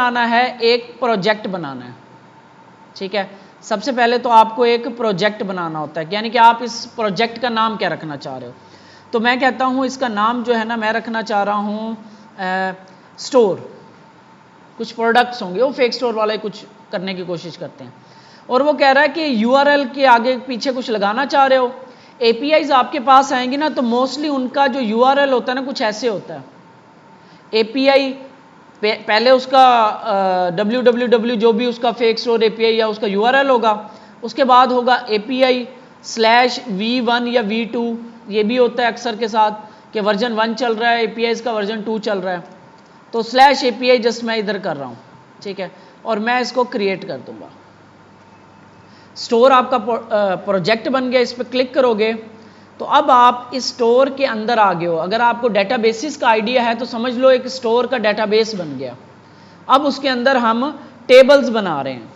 बनाना है, एक प्रोजेक्ट बनाना है। ठीक है, सबसे पहले तो आपको एक प्रोजेक्ट बनाना होता है, यानी कि आप इस प्रोजेक्ट का नाम क्या रखना चाह रहे हो। तो मैं कहता हूं इसका नाम जो है ना, मैं रखना चाह रहा हूं स्टोर। कुछ प्रोडक्ट्स होंगे, वो फेक स्टोर वाले कुछ करने की कोशिश करते हैं, और वो कह रहा है कि यूआरएल के आगे पीछे कुछ लगाना चाह रहे हो। एपीआईज आपके पास आएंगी ना, तो मोस्टली उनका जो यूआरएल होता है ना, कुछ ऐसे होता है। एपीआई पहले उसका www जो भी उसका फेक स्टोर एपीआई या उसका यूआरएल होगा, उसके बाद होगा API/v1 या v2। ये भी होता है अक्सर के साथ कि वर्जन 1 चल रहा है, API का वर्जन 2 चल रहा है, तो /API जस्ट मैं इधर कर रहा हूँ। ठीक है, और मैं इसको क्रिएट कर दूंगा। स्टोर आपका प्रोजेक्ट बन गया, इस पर क्लिक करोगे तो अब आप इस स्टोर के अंदर आ गए हो। अगर आपको डेटाबेसिस का आइडिया है तो समझ लो एक स्टोर का डेटाबेस बन गया। अब उसके अंदर हम टेबल्स बना रहे हैं।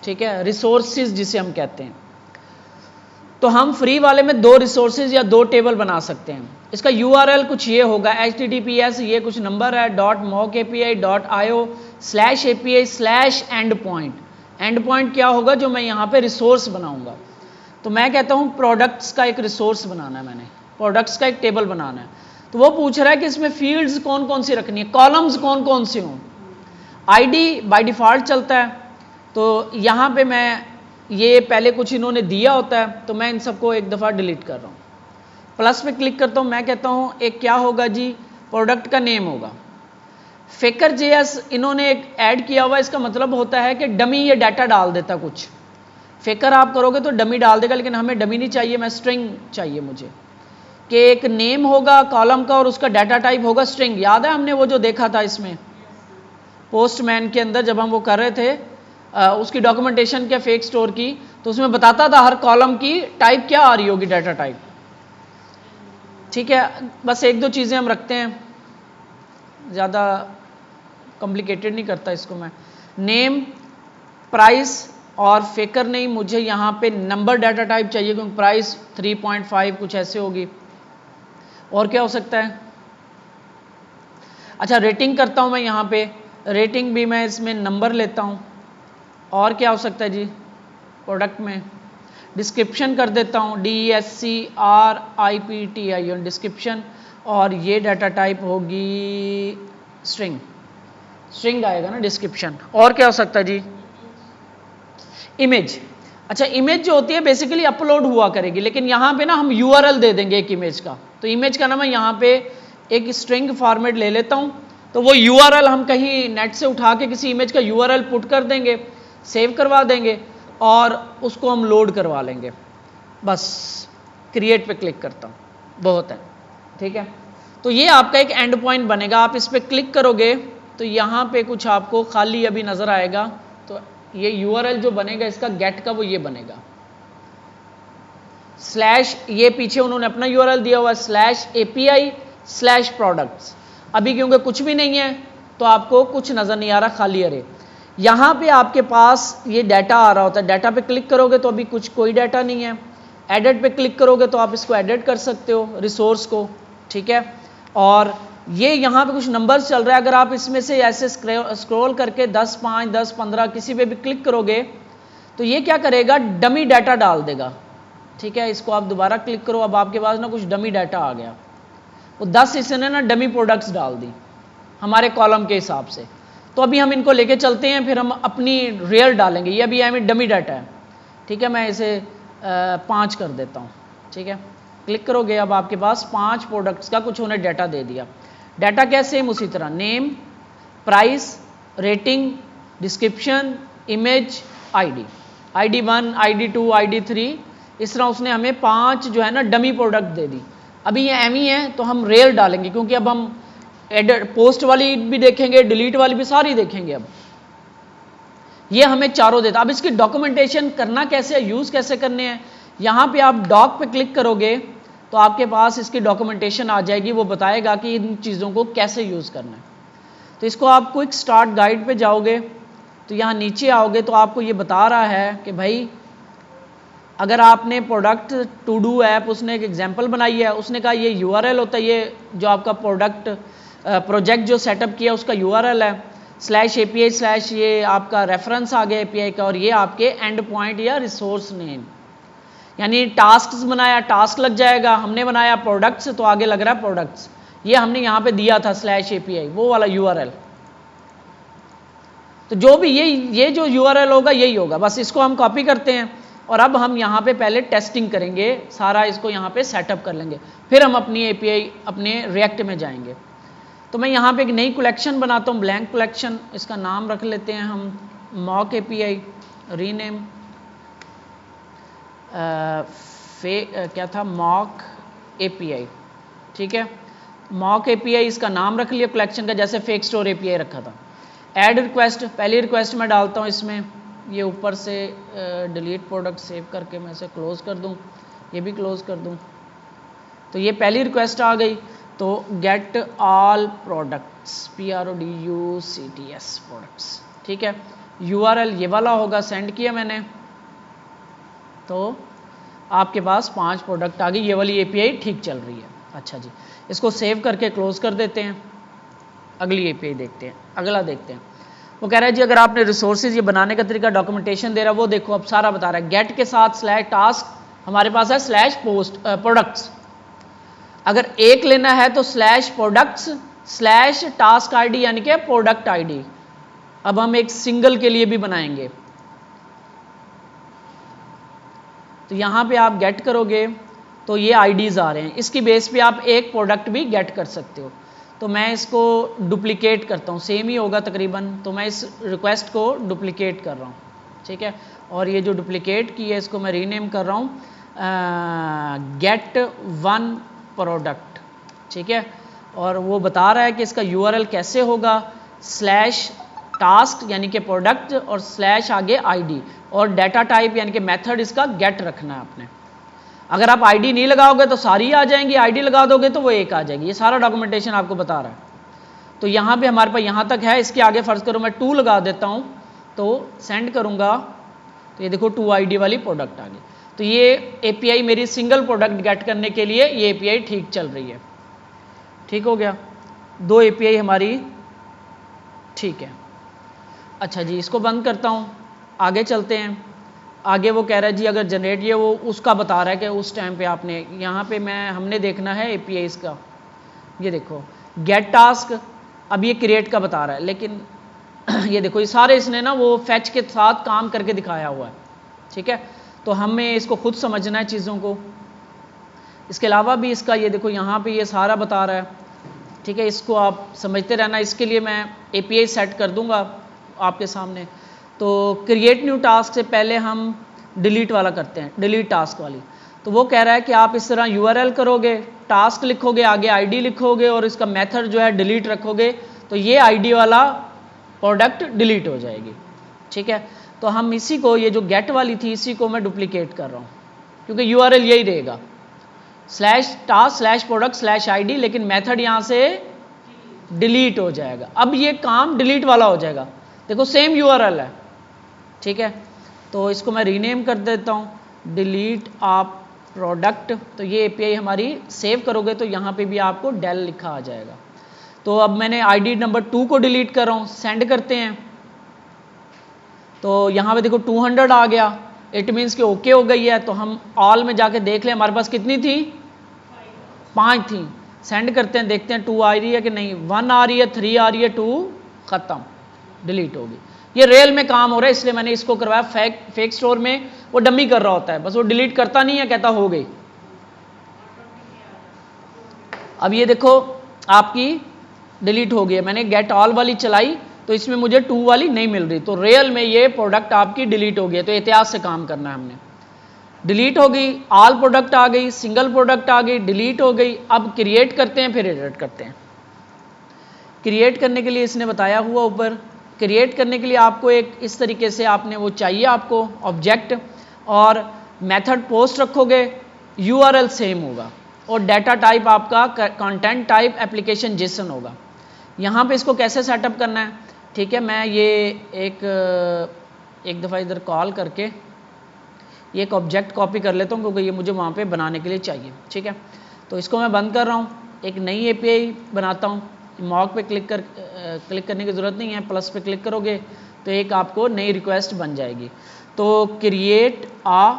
ठीक है, रिसोर्सेज जिसे हम कहते हैं। तो हम फ्री वाले में 2 रिसोर्सेज या 2 टेबल बना सकते हैं। इसका यूआरएल कुछ ये होगा, https ये कुछ नंबर है .mockapi.io/API/endpoint। एंड पॉइंट क्या होगा, जो मैं यहाँ पे रिसोर्स बनाऊंगा। तो मैं कहता हूँ प्रोडक्ट्स का एक रिसोर्स बनाना है, मैंने प्रोडक्ट्स का एक टेबल बनाना है। तो वो पूछ रहा है कि इसमें फील्ड्स कौन कौन सी रखनी है, कॉलम्स कौन कौन से हों। आईडी बाय डिफॉल्ट चलता है, तो यहाँ पे मैं ये पहले कुछ इन्होंने दिया होता है, तो मैं इन सबको एक दफ़ा डिलीट कर रहा हूँ। प्लस पे क्लिक करता हूँ, मैं कहता हूँ एक क्या होगा जी, प्रोडक्ट का नेम होगा। फेकर जेएस इन्होंने एक ऐड किया हुआ, इसका मतलब होता है कि डमी ये डाटा डाल देता कुछ। फेकर आप करोगे तो डमी डाल देगा, लेकिन हमें डमी नहीं चाहिए, मैं स्ट्रिंग चाहिए मुझे, कि एक नेम होगा कॉलम का और उसका डाटा टाइप होगा स्ट्रिंग। याद है हमने वो जो देखा था इसमें पोस्टमैन के अंदर, जब हम वो कर रहे थे उसकी डॉक्यूमेंटेशन क्या फेक स्टोर की, तो उसमें बताता था हर कॉलम की टाइप क्या आ रही होगी, डाटा टाइप। ठीक है, बस 1-2 चीज़ें हम रखते हैं, ज़्यादा कॉम्प्लिकेटेड नहीं करता इसको मैं। नेम, प्राइस और फेकर नहीं, मुझे यहाँ पे नंबर डाटा टाइप चाहिए, क्योंकि प्राइस 3.5 कुछ ऐसे होगी। और क्या हो सकता है, अच्छा रेटिंग करता हूँ मैं यहाँ पे, रेटिंग भी मैं इसमें नंबर लेता हूँ। और क्या हो सकता है जी, प्रोडक्ट में डिस्क्रिप्शन कर देता हूँ, DSCRIPTION डिस्क्रिप्शन, और ये डाटा टाइप होगी स्ट्रिंग, स्ट्रिंग आएगा ना डिस्क्रिप्शन। और क्या हो सकता है जी, इमेज। अच्छा इमेज जो होती है बेसिकली अपलोड हुआ करेगी, लेकिन यहाँ पे ना हम यूआरएल दे देंगे एक इमेज का, तो इमेज का ना मैं यहाँ पे एक स्ट्रिंग फॉर्मेट ले लेता हूँ, तो वो यूआरएल हम कहीं नेट से उठा के किसी इमेज का यूआरएल पुट कर देंगे, सेव करवा देंगे और उसको हम लोड करवा लेंगे। बस क्रिएट पे क्लिक करता हूँ, बहुत है। ठीक है, तो ये आपका एक एंड पॉइंट बनेगा। आप इस पर क्लिक करोगे तो यहाँ पे कुछ आपको खाली अभी नज़र आएगा, तो ये यूआरएल जो बनेगा इसका गेट का वो ये बनेगा स्लैश, ये पीछे उन्होंने अपना यूआरएल दिया हुआ /API/products। अभी क्योंकि कुछ भी नहीं है तो आपको कुछ नज़र नहीं आ रहा, खाली अरे। यहाँ पे आपके पास ये डाटा आ रहा होता है, डाटा पे क्लिक करोगे तो अभी कुछ कोई डाटा नहीं है। एडिट पे क्लिक करोगे तो आप इसको एडिट कर सकते हो रिसोर्स को। ठीक है, और ये यहाँ पे कुछ नंबर्स चल रहा है, अगर आप इसमें से ऐसे स्क्रॉल करके 10, 5, 10, 15 किसी पे भी क्लिक करोगे तो ये क्या करेगा, डमी डाटा डाल देगा। ठीक है, इसको आप दोबारा क्लिक करो, अब आपके पास ना कुछ डमी डाटा आ गया। वो 10 इसने ना डमी प्रोडक्ट्स डाल दी हमारे कॉलम के हिसाब से। तो अभी हम इनको लेके चलते हैं, फिर हम अपनी रियल डालेंगे। ये अभी हमें डमी डाटा है। ठीक है, मैं इसे 5 कर देता हूँ। ठीक है, क्लिक करोगे, अब आपके पास 5 प्रोडक्ट्स का कुछ उन्हें डाटा दे दिया। डाटा क्या सेम उसी तरह, name, price, rating, description, image, ID, ID1, ID2, ID3, इस तरह उसने हमें 5 जो है ना डमी प्रोडक्ट दे दी। अभी ये एम ही है तो हम रियल डालेंगे, क्योंकि अब हम एडिट पोस्ट वाली भी देखेंगे, डिलीट वाली भी सारी देखेंगे। अब ये हमें चारों देता। अब इसकी डॉक्यूमेंटेशन करना कैसे है, यूज़ कैसे करने हैं, यहाँ पे आप डॉक पे क्लिक करोगे तो आपके पास इसकी डॉक्यूमेंटेशन आ जाएगी, वो बताएगा कि इन चीज़ों को कैसे यूज़ करना है। तो इसको आप क्विक स्टार्ट गाइड पे जाओगे तो यहाँ नीचे आओगे तो आपको ये बता रहा है कि भाई अगर आपने प्रोडक्ट टू डू ऐप, उसने एक एग्जांपल बनाई है, उसने कहा ये यूआरएल होता है, ये जो आपका प्रोजेक्ट जो सेटअप किया उसका यूआरएल है। स्लैश API स्लैश ये आपका रेफरेंस आ गया API का, और ये आपके एंड पॉइंट या रिसोर्स नेम, यानी टास्क बनाया टास्क लग जाएगा, हमने बनाया प्रोडक्ट्स तो आगे लग रहा है प्रोडक्ट्स, ये हमने यहाँ पे दिया था स्लैश API वो वाला URL। तो जो भी ये जो URL होगा यही होगा, बस इसको हम कॉपी करते हैं और अब हम यहाँ पे पहले टेस्टिंग करेंगे, सारा इसको यहाँ पे सेटअप कर लेंगे, फिर हम अपनी API अपने रिएक्ट में जाएंगे। तो मैं यहाँ पे एक नई कलेक्शन बनाता हूँ, ब्लैंक कलेक्शन, इसका नाम रख लेते हैं हम मॉक API, रीनेम क्या था, मॉक API, ठीक है, मॉक API इसका नाम रख लिया कलेक्शन का, जैसे फेक स्टोर API रखा था। ऐड रिक्वेस्ट, पहली रिक्वेस्ट मैं डालता हूँ इसमें, ये ऊपर से डिलीट प्रोडक्ट सेव करके मैं इसे क्लोज कर दूँ, ये भी क्लोज कर दूँ। तो ये पहली रिक्वेस्ट आ गई, तो get all products PRODUCTS products, ठीक है, URL ये वाला होगा, सेंड किया मैंने, तो आपके पास 5 प्रोडक्ट आ गई, ये वाली API ठीक चल रही है। अच्छा जी, इसको सेव करके क्लोज कर देते हैं, अगली API देखते हैं, अगला देखते हैं। वो कह रहा है जी अगर आपने रिसोर्सेज ये बनाने का तरीका डॉक्यूमेंटेशन दे रहा है, वो देखो अब सारा बता रहा है, गेट के साथ स्लैश टास्क हमारे पास है स्लैश पोस्ट प्रोडक्ट्स, अगर एक लेना है तो slash products slash task ID यानी कि प्रोडक्ट ID। अब हम एक सिंगल के लिए भी बनाएंगे, तो यहाँ पे आप गेट करोगे तो ये IDs आ रहे हैं, इसकी बेस पे आप एक प्रोडक्ट भी गेट कर सकते हो। तो मैं इसको डुप्लीकेट करता हूँ, सेम ही होगा तकरीबन, तो मैं इस रिक्वेस्ट को डुप्लीकेट कर रहा हूँ, ठीक है, और ये जो डुप्लीकेट की है इसको मैं रीनेम कर रहा हूँ गेट 1 प्रोडक्ट, ठीक है, और वो बता रहा है कि इसका URL कैसे होगा, स्लैश टास्क यानी कि प्रोडक्ट और स्लैश आगे ID, और डाटा टाइप यानी कि मेथड इसका गेट रखना है आपने। अगर आप ID नहीं लगाओगे तो सारी आ जाएंगी, ID लगा दोगे तो वो एक आ जाएगी, ये सारा डॉक्यूमेंटेशन आपको बता रहा है। तो यहाँ पे हमारे पास यहाँ तक है, इसके आगे फर्ज करो मैं 2 लगा देता हूँ, तो सेंड करूँगा तो ये देखो 2 ID वाली प्रोडक्ट आ गई। तो ये API मेरी सिंगल प्रोडक्ट गेट करने के लिए ये API ठीक चल रही है, ठीक हो गया, 2 API हमारी ठीक है। अच्छा जी, इसको बंद करता हूँ, आगे चलते हैं। आगे वो कह रहा है जी अगर जनरेट, ये वो उसका बता रहा है कि उस टाइम पे आपने यहाँ पे हमने देखना है API इसका, ये देखो गेट टास्क, अब ये क्रिएट का बता रहा है, लेकिन ये देखो ये सारे इसने ना वो फैच के साथ काम करके दिखाया हुआ है, ठीक है, तो हमें इसको खुद समझना है चीज़ों को। इसके अलावा भी इसका ये देखो यहाँ पे ये सारा बता रहा है, ठीक है, इसको आप समझते रहना। इसके लिए मैं API सेट कर दूंगा आपके सामने। तो क्रिएट न्यू टास्क से पहले हम डिलीट वाला करते हैं, डिलीट टास्क वाली। तो वो कह रहा है कि आप इस तरह URL करोगे, टास्क लिखोगे, आगे ID लिखोगे और इसका मेथड जो है डिलीट रखोगे, तो ये ID वाला प्रोडक्ट डिलीट हो जाएगी, ठीक है। तो हम इसी को, ये जो गेट वाली थी, इसी को मैं डुप्लीकेट कर रहा हूँ, क्योंकि URL यही रहेगा, slash task slash product slash ID, लेकिन मेथड यहाँ से डिलीट हो जाएगा। अब ये काम डिलीट वाला हो जाएगा, देखो सेम URL है, ठीक है। तो इसको मैं रीनेम कर देता हूँ डिलीट आप प्रोडक्ट, तो ये API हमारी सेव करोगे तो यहाँ पे भी आपको डेल लिखा आ जाएगा। तो अब मैंने ID नंबर 2 को डिलीट कर रहा हूँ, सेंड करते हैं, तो यहाँ पे देखो 200 आ गया, इट मीन्स कि ओके हो गई है। तो हम ऑल में जाके देख लें हमारे पास कितनी थी, 5 थी, सेंड करते हैं, देखते हैं 2 आ रही है कि नहीं, 1 आ रही है, 3 आ रही है, 2 खत्म, डिलीट होगी। ये रियल में काम हो रहा है, इसलिए मैंने इसको करवाया। फेक स्टोर में वो डमी कर रहा होता है, बस वो डिलीट करता नहीं है, कहता हो गई। अब ये देखो आपकी डिलीट हो गई है, मैंने गेट ऑल वाली चलाई तो इसमें मुझे 2 वाली नहीं मिल रही, तो रियल में ये प्रोडक्ट आपकी डिलीट हो गई है। तो एहतियात से काम करना है हमने, डिलीट हो गई, ऑल प्रोडक्ट आ गई, सिंगल प्रोडक्ट आ गई, डिलीट हो गई। अब क्रिएट करते हैं, फिर एडिट करते हैं। क्रिएट करने के लिए इसने बताया हुआ ऊपर, क्रिएट करने के लिए आपको एक इस तरीके से आपने वो चाहिए आपको ऑब्जेक्ट, और मेथड पोस्ट रखोगे, URL सेम होगा, और डाटा टाइप आपका कंटेंट टाइप एप्लीकेशन जेसन होगा। यहाँ पे इसको कैसे सेटअप करना है, ठीक है, मैं ये एक दफ़ा इधर कॉल करके ये एक ऑब्जेक्ट कॉपी कर लेता हूँ, क्योंकि ये मुझे वहाँ पे बनाने के लिए चाहिए, ठीक है। तो इसको मैं बंद कर रहा हूँ, एक नई API बनाता हूँ, मॉक पे क्लिक करने की ज़रूरत नहीं है, प्लस पे क्लिक करोगे तो एक आपको नई रिक्वेस्ट बन जाएगी। तो क्रिएट आ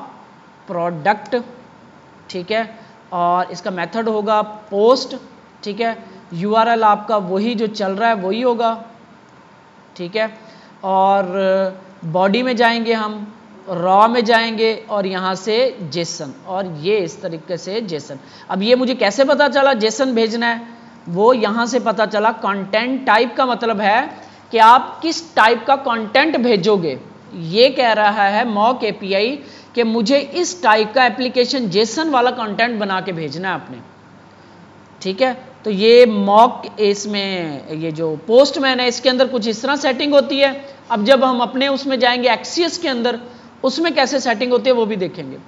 प्रोडक्ट, ठीक है, और इसका मेथड होगा पोस्ट, ठीक है, यूआरएल आपका वही जो चल रहा है वही होगा, ठीक है, और बॉडी में जाएंगे हम, रॉ में जाएंगे और यहाँ से जेसन, और ये इस तरीके से जेसन। अब ये मुझे कैसे पता चला जेसन भेजना है, वो यहाँ से पता चला। कंटेंट टाइप का मतलब है कि आप किस टाइप का कंटेंट भेजोगे। ये कह रहा है मॉक एपीआई कि मुझे इस टाइप का एप्लीकेशन जेसन वाला कंटेंट बना के भेजना है आपने, ठीक है। तो ये मॉक, इसमें ये जो पोस्टमैन है इसके अंदर कुछ इस तरह सेटिंग होती है। अब जब हम अपने उसमें जाएंगे एक्सियस के अंदर, उसमें कैसे सेटिंग होती है वो भी देखेंगे।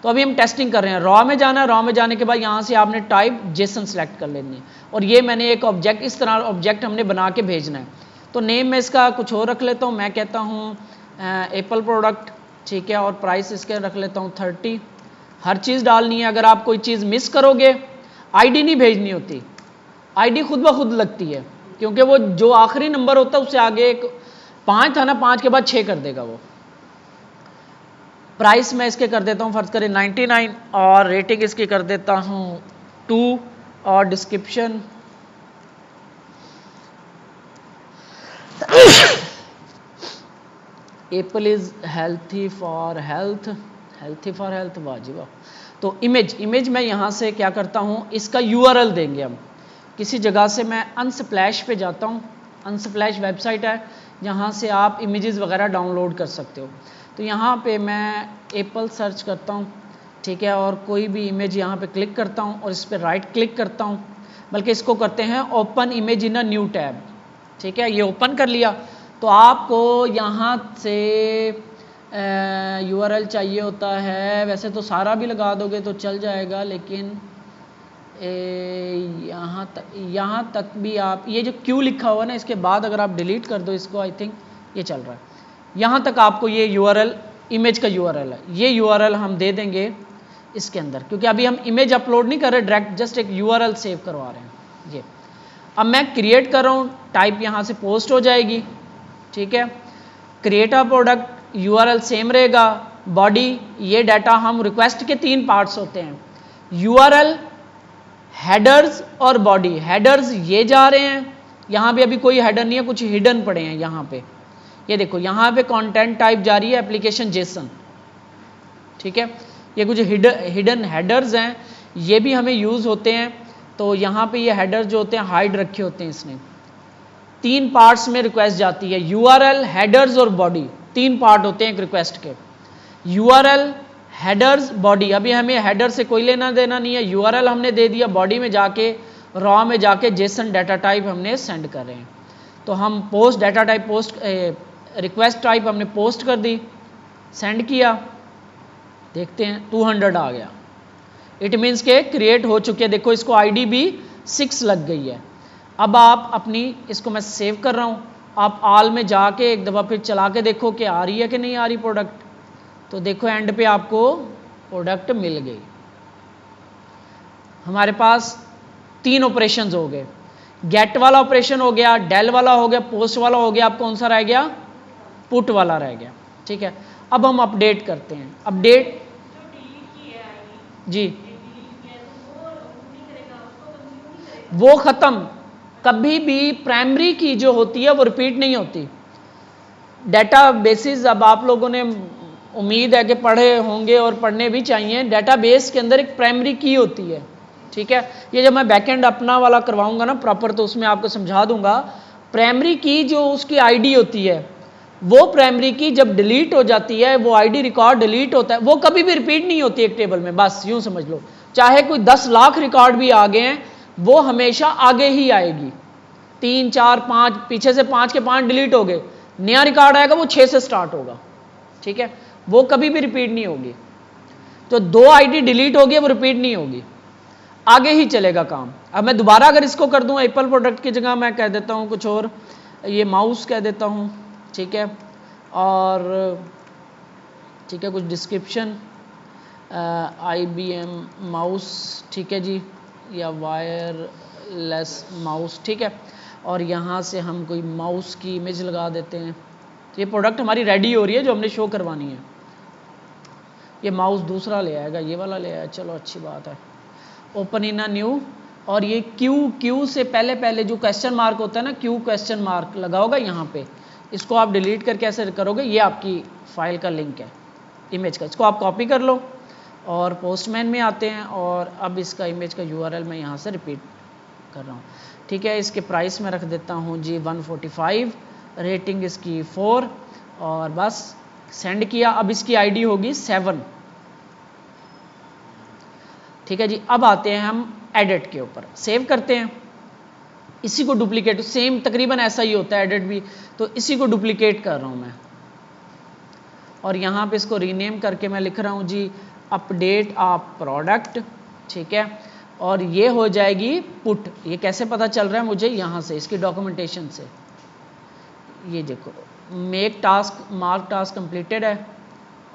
तो अभी हम टेस्टिंग कर रहे हैं। रॉ में जाना है, रॉ में जाने के बाद यहाँ से आपने टाइप जेसन सेलेक्ट कर लेनी है, और ये मैंने एक ऑब्जेक्ट, इस तरह ऑब्जेक्ट हमने बना के भेजना है। तो नेम में इसका कुछ और रख लेता हूँ, मैं कहता हूँ एप्पल प्रोडक्ट, ठीक है, और प्राइस इसके रख लेता हूँ 30। हर चीज़ डालनी है। अगर आप कोई चीज़ मिस करोगे, आईडी नहीं भेजनी होती, आईडी खुद ब खुद लगती है, क्योंकि वो जो आखिरी नंबर होता है उससे आगे एक 5 था ना, 5 के बाद 6 कर देगा वो। प्राइस मैं इसके कर देता हूँ फर्ज करें 99, और रेटिंग इसकी कर देता हूँ 2, और description Apple is healthy for health, healthy for health, वाह जी वाह। तो इमेज मैं यहाँ से क्या करता हूँ, इसका यूआरएल देंगे हम। किसी जगह से मैं अनस्प्लैश पे जाता हूँ, अनस्प्लैश वेबसाइट है जहाँ से आप इमेजेस वगैरह डाउनलोड कर सकते हो। तो यहाँ पे मैं एप्पल सर्च करता हूँ, ठीक है, और कोई भी इमेज यहाँ पे क्लिक करता हूँ और इस पर राइट क्लिक करता हूँ, बल्कि इसको करते हैं open image in a new tab, ठीक है। ये ओपन कर लिया। तो आपको यहाँ से यूआरएल चाहिए होता है, वैसे तो सारा भी लगा दोगे तो चल जाएगा, लेकिन यहाँ तक भी आप, ये जो क्यू लिखा हुआ ना इसके बाद अगर आप डिलीट कर दो इसको, आई थिंक ये चल रहा है, यहाँ तक आपको ये यूआरएल, इमेज का यूआरएल है, ये यूआरएल हम दे देंगे इसके अंदर, क्योंकि अभी हम इमेज अपलोड नहीं कर रहे, डायरेक्ट जस्ट एक यूआरएल सेव करवा रहे हैं ये। अब मैं क्रिएट कर रहा हूँ, टाइप यहाँ से पोस्ट हो जाएगी, ठीक है। Create a product, URL same रहेगा, बॉडी, ये डाटा हम रिक्वेस्ट के 3 पार्ट्स होते हैं, यूआरएल, हेडर्स और बॉडी। हेडर्स ये जा रहे हैं, यहाँ पे अभी कोई हेडर नहीं है, कुछ हिडन पड़े हैं यहाँ पे, ये देखो यहाँ पे कंटेंट टाइप जा रही है एप्लीकेशन जेसन, ठीक है। ये कुछ हिडन हेडर्स हैं, ये भी हमें यूज़ होते हैं। तो यहाँ पे ये हेडर्स जो होते हैं हाइड रखे होते हैं इसने। 3 पार्ट्स में रिक्वेस्ट जाती है, यूआरएल, हेडर्स और बॉडी, 3 पार्ट होते हैं एक रिक्वेस्ट के, यूआरएल, हेडर्स, बॉडी। अभी हमें हेडर से कोई लेना देना नहीं है, यूआरएल हमने दे दिया, बॉडी में जाके, रॉ में जाके जेसन डाटा टाइप हमने सेंड कर रहे हैं। तो हम post data type, post request type हमने पोस्ट कर दी, सेंड किया, देखते हैं 200 आ गया, इट मीन्स के क्रिएट हो चुके हैं। देखो इसको आईडी भी 6 लग गई है। अब आप अपनी, इसको मैं सेव कर रहा हूँ, आप आल में जाके एक दफ़ा फिर चला के देखो कि आ रही है कि नहीं आ रही प्रोडक्ट। तो देखो एंड पे आपको प्रोडक्ट मिल गई। हमारे पास 3 ऑपरेशंस हो गए, गेट वाला ऑपरेशन हो गया, डेल वाला हो गया, पोस्ट वाला हो गया, अब कौन सा रह गया, पुट वाला रह गया, ठीक है। अब हम अपडेट करते हैं, अपडेट जी, वो ख़त्म, कभी भी प्राइमरी की जो होती है वो रिपीट नहीं होती। डाटा बेसिस, अब आप लोगों ने उम्मीद है कि पढ़े होंगे और पढ़ने भी चाहिए, डेटाबेस के अंदर एक प्राइमरी की होती है, ठीक है। ये जब मैं बैकएंड अपना वाला करवाऊंगा ना प्रॉपर, तो उसमें आपको समझा दूंगा। प्राइमरी की जो उसकी आईडी होती है, वो प्राइमरी की जब डिलीट हो जाती है, वो आईडी रिकॉर्ड डिलीट होता है, वो कभी भी रिपीट नहीं होती एक टेबल में, बस यूं समझ लो। चाहे कोई 10 लाख रिकॉर्ड भी आ गए हैं, वो हमेशा आगे ही आएगी। 3, 4, 5, पीछे से 5 के 5 डिलीट हो गए, नया रिकॉर्ड आएगा वो 6 से स्टार्ट होगा, ठीक है, वो कभी भी रिपीट नहीं होगी। तो 2 आईडी डिलीट होगी, वो रिपीट नहीं होगी, आगे ही चलेगा काम। अब मैं दोबारा अगर इसको कर दूं, एप्पल प्रोडक्ट की जगह मैं कह देता हूं कुछ और, ये माउस कह देता हूं, ठीक है, और ठीक है कुछ डिस्क्रिप्शन, IBM माउस, ठीक है जी, या वायर, लेस माउस, ठीक है। और यहाँ से हम कोई माउस की इमेज लगा देते हैं। तो ये प्रोडक्ट हमारी रेडी हो रही है जो हमने शो करवानी है। ये माउस दूसरा ले आएगा, ये वाला ले आया, चलो अच्छी बात है। ओपन इन अ न्यू, और ये क्यू से पहले जो क्वेश्चन मार्क होता है ना, क्यू क्वेश्चन मार्क लगा होगा यहाँ पे, इसको आप डिलीट करके ऐसे करोगे, ये आपकी फाइल का लिंक है इमेज का। इसको आप कॉपी कर लो और पोस्टमैन में आते हैं, और अब इसका इमेज का यूआरएल मैं यहाँ से रिपीट कर रहा हूँ, ठीक है। इसके प्राइस में रख देता हूँ जी 145, रेटिंग इसकी 4, और बस सेंड किया। अब इसकी आईडी होगी 7, ठीक है जी। अब आते हैं हम एडिट के ऊपर, सेव करते हैं, इसी को डुप्लीकेट, सेम तकरीबन ऐसा ही होता है एडिट भी, तो इसी को डुप्लीकेट कर रहा हूं मैं, और यहाँ पे इसको रीनेम करके मैं लिख रहा हूँ जी अपडेट ऑफ प्रोडक्ट, ठीक है। और ये हो जाएगी पुट। ये कैसे पता चल रहा है मुझे? यहाँ से, इसकी डॉक्यूमेंटेशन से, ये देखो make task, mark task completed है,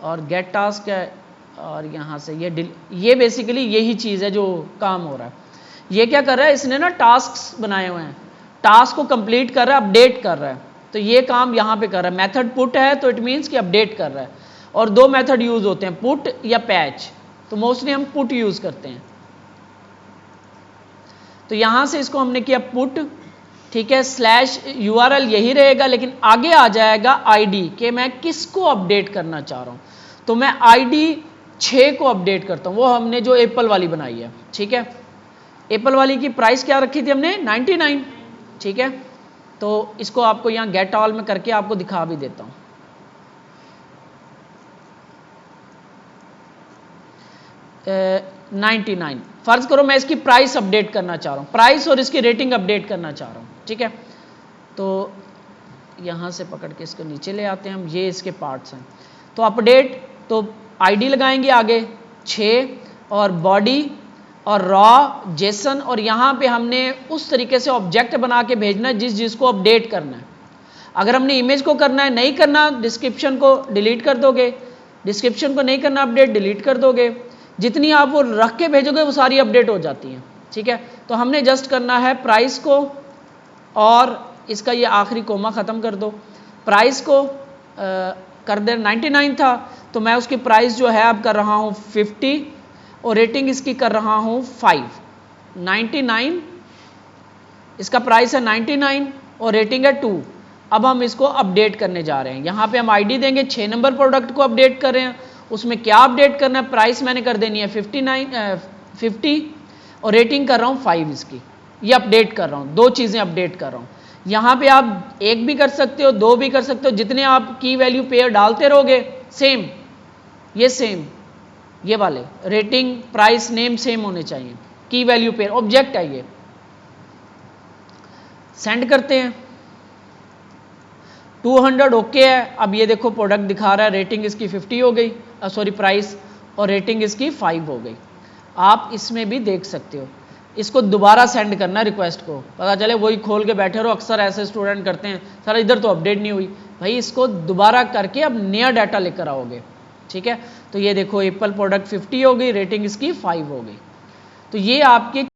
और गेट टास्क है, और यहाँ से ये बेसिकली यही चीज़ है जो काम हो रहा है। ये क्या कर रहा है, इसने ना टास्क बनाए हुए हैं, टास्क को कंप्लीट कर रहा है, अपडेट कर रहा है, तो ये काम यहाँ पे कर रहा है। मेथड पुट है तो इट मीन्स कि अपडेट कर रहा है, और दो मेथड यूज होते हैं, पुट या पैच, तो मोस्टली हम पुट यूज करते हैं। तो यहाँ से इसको हमने किया पुट, ठीक है, स्लैश यूआरएल यही रहेगा, लेकिन आगे आ जाएगा आईडी कि मैं किसको अपडेट करना चाह रहा हूँ। तो मैं आईडी 6 को अपडेट करता हूँ, वो हमने जो एप्पल वाली बनाई है, ठीक है। एप्पल वाली की प्राइस क्या रखी थी हमने? 99, ठीक है। तो इसको आपको यहाँ गेट ऑल में करके आपको दिखा भी देता हूँ। Uh, 99, फर्ज करो मैं इसकी प्राइस अपडेट करना चाह रहा हूँ, प्राइस और इसकी रेटिंग अपडेट करना चाह रहा हूँ, ठीक है। तो यहाँ से पकड़ के इसको नीचे ले आते हैं हम, ये इसके पार्ट्स हैं। तो अपडेट, तो आईडी लगाएंगे आगे 6, और बॉडी और रॉ जेसन, और यहाँ पे हमने उस तरीके से ऑब्जेक्ट बना के भेजना है जिसको अपडेट करना है। अगर हमने इमेज को करना है, नहीं करना, डिस्क्रिप्शन को डिलीट कर दोगे, डिस्क्रिप्शन को नहीं करना अपडेट, डिलीट कर दोगे, जितनी आप वो रख के भेजोगे वो सारी अपडेट हो जाती हैं, ठीक है। तो हमने जस्ट करना है प्राइस को, और इसका ये आखिरी कोमा ख़त्म कर दो, प्राइस को कर दे 99 था, तो मैं उसकी प्राइस जो है अब कर रहा हूँ 50, और रेटिंग इसकी कर रहा हूँ 5। 99 इसका प्राइस है 99 और रेटिंग है 2। अब हम इसको अपडेट करने जा रहे हैं। यहाँ पे हम आईडी देंगे, 6 नंबर प्रोडक्ट को अपडेट कर रहे हैं, उसमें क्या अपडेट करना है, प्राइस मैंने कर देनी है 50, और रेटिंग कर रहा हूँ 5 इसकी। ये अपडेट कर रहा हूँ, दो चीज़ें अपडेट कर रहा हूँ। यहाँ पे आप एक भी कर सकते हो, दो भी कर सकते हो, जितने आप की वैल्यू पेयर डालते रहोगे सेम, ये सेम, ये वाले रेटिंग प्राइस नेम सेम होने चाहिए, की वैल्यू पेयर ऑब्जेक्ट है ये। सेंड करते हैं, 200 ओके है। अब ये देखो प्रोडक्ट दिखा रहा है, रेटिंग इसकी 50 हो गई, सॉरी प्राइस, और रेटिंग इसकी 5 हो गई। आप इसमें भी देख सकते हो। इसको दोबारा सेंड करना है रिक्वेस्ट को, पता चले वही खोल के बैठे रहो। अक्सर ऐसे स्टूडेंट करते हैं, सर इधर तो अपडेट नहीं हुई, भाई इसको दोबारा करके अब नया डाटा लेकर आओगे, ठीक है। तो ये देखो एप्पल प्रोडक्ट 50 हो गई, रेटिंग इसकी 5 हो गई। तो ये आपके